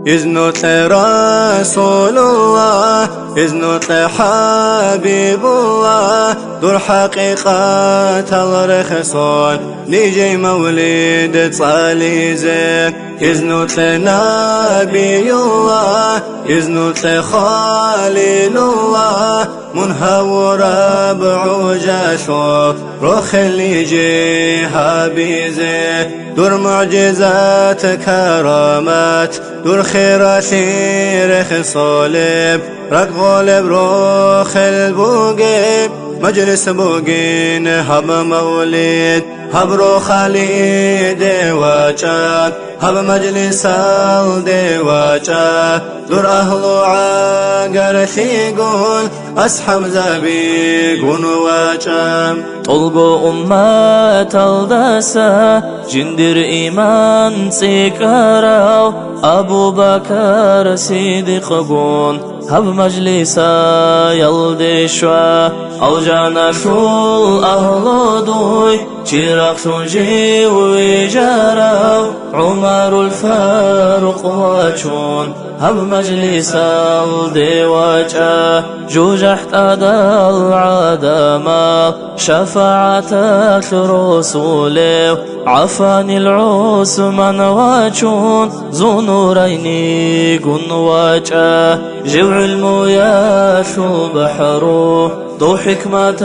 إذنك رسول الله إذنك حبيب الله دور حقيقة الرخصون نيجي مولد صاليزك إذنك نبي الله إذنك خليل الله منهور ربع جاشو روخ اللي جيها بيزه دور معجزات كرامات دور خيراتي رخ صلب رك غالب روخ البوقب مجلس بوقين هب مولد هب روخ علي دواجات هب مجلس الدواجات دور أهل عاقر ثيقون أصحاب زبيقون واجام طلقوا أمات الدسا جندر إيمان سيكراو أبو بكر صديق بون هب مجلسا يلدي شوا أو جانا شول أهل دوي شيرق سنجي ويجاراو عمر الفاروق واجون هب مجلسا الدواجا جوجحت أدا العدما شفاعتك رسولي عفاني العوس من واجون ذو نورين قن واجا جوع المياش بحره ذو حكمة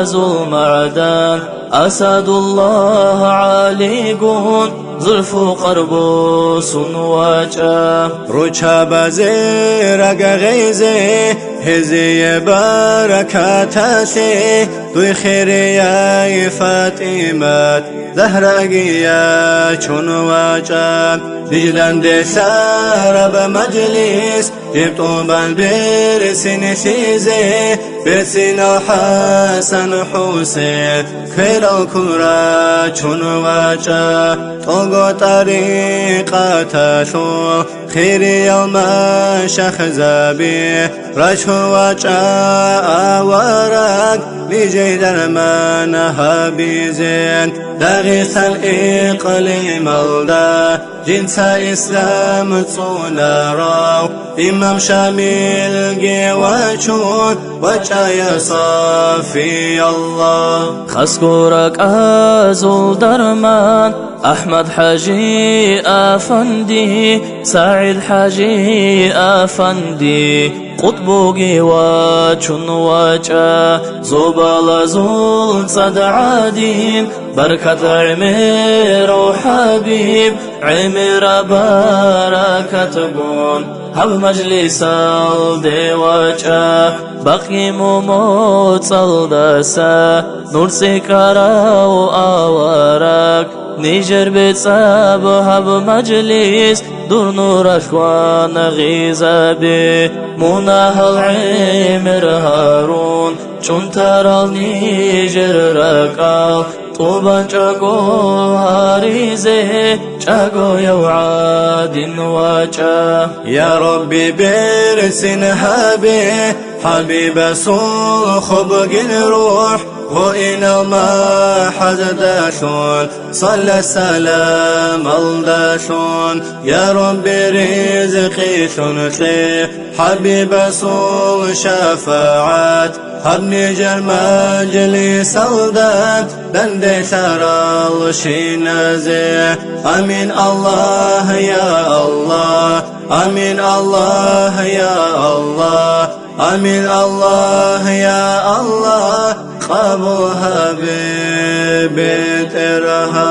ذو معدان أسد الله عاليقون زلف قربوس واجا روچا بزيرق غيزي هزي بركاتاسي دوي خيرياي فاطمات زهراقيا چون واجا نجلان دي سارب مجلس جبتو بالبير سنسيزي بيرسين الحسن حسين خير الكرة چون واجا طلقو طريقة شو خيري المشاخ زابي رشو واجا آوارك لجي درمان هابيزين داغيث الإقليم الدا جنس إسلام تصونا راو إمام شامل جيواتشون وجايا صافي الله خسكورك أزول درمان أحمد حاجي أفندي سعيد حاجي أفندي قطبوغي واجن واجا زوبال زول صد عادين بركة عمير وحبيب عمير بركة بون هب مجلس الدواجا بقي موت صلدسا نور سكرا وآوارك نيجر بتصاب هب مجلس دور نور أشوان غيزابي مناه العمر هارون چون ترال نيجر ركال طوبان چاقو هاريزه چاقو يوعاد واجا يا ربي برسن هابي حبيب سول خبق الروح وإلى ما حزداشون صلى السلام الداشون يا رب رزقي ثنتي حبيب سول شفاعات هبني جل مجلس الدات بندي ترى الشينازي أمين الله يا الله أمين الله يا الله أمين الله يا الله قبوها ببيت رها